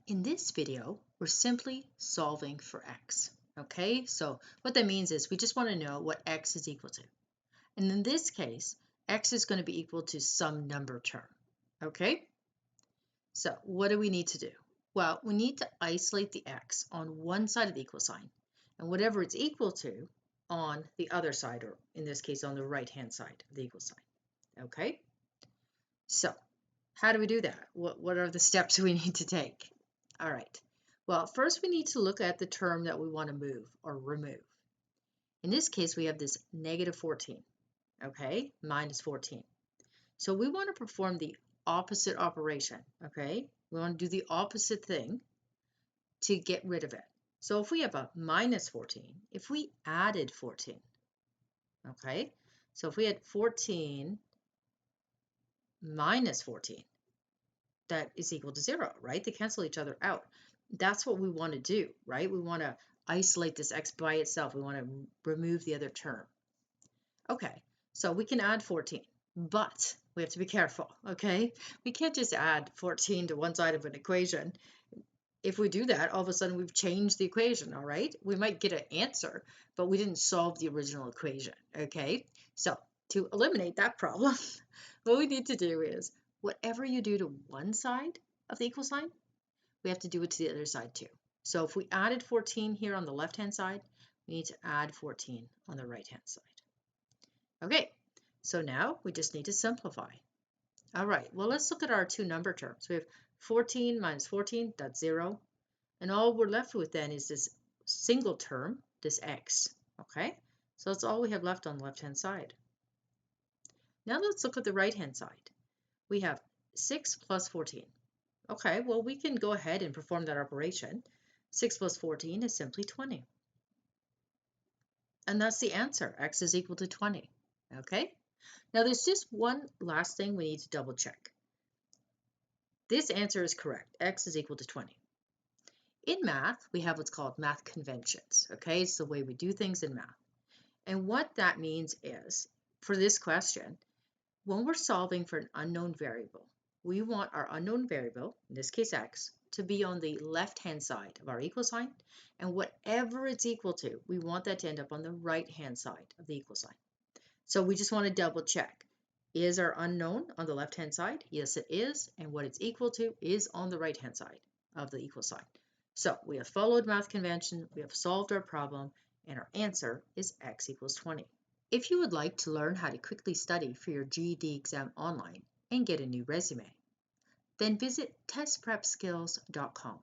In this video, we're simply solving for x. Okay, so what that means is we just want to know what x is equal to. And in this case, x is going to be equal to some number term. Okay, so what do we need to do? Well, we need to isolate the x on one side of the equal sign and whatever it's equal to on the other side, or in this case, on the right-hand side of the equal sign. Okay, so how do we do that? What are the steps we need to take? All right. Well, first we need to look at the term that we want to move or remove. In this case, we have this negative 14, okay, minus 14. So we want to perform the opposite operation, okay? We want to do the opposite thing to get rid of it. So if we have a minus 14, if we added 14, okay? So if we had 14 minus 14, that is equal to 0, right? They cancel each other out. That's what we want to do, right? We want to isolate this x by itself. We want to remove the other term. Okay, so we can add 14, but we have to be careful, okay? We can't just add 14 to one side of an equation. If we do that, all of a sudden we've changed the equation, all right? We might get an answer, but we didn't solve the original equation, okay? So to eliminate that problem, what we need to do is whatever you do to one side of the equal sign, we have to do it to the other side too. So if we added 14 here on the left-hand side, we need to add 14 on the right-hand side. Okay, so now we just need to simplify. All right, well, let's look at our two number terms. We have 14 minus 14, that's 0. And all we're left with then is this single term, this x. Okay, so that's all we have left on the left-hand side. Now let's look at the right-hand side. We have 6 plus 14. Okay, well, we can go ahead and perform that operation. 6 plus 14 is simply 20. And that's the answer. X is equal to 20. Okay? Now, there's just one last thing we need to double check. This answer is correct. X is equal to 20. In math, we have what's called math conventions. Okay? It's the way we do things in math. And what that means is, for this question, when we're solving for an unknown variable, we want our unknown variable, in this case x, to be on the left-hand side of our equal sign, and whatever it's equal to, we want that to end up on the right-hand side of the equal sign. So we just want to double check. Is our unknown on the left-hand side? Yes, it is, and what it's equal to is on the right-hand side of the equal sign. So we have followed math convention, we have solved our problem, and our answer is x equals 20. If you would like to learn how to quickly study for your GED exam online and get a new resume, then visit testprepskills.com.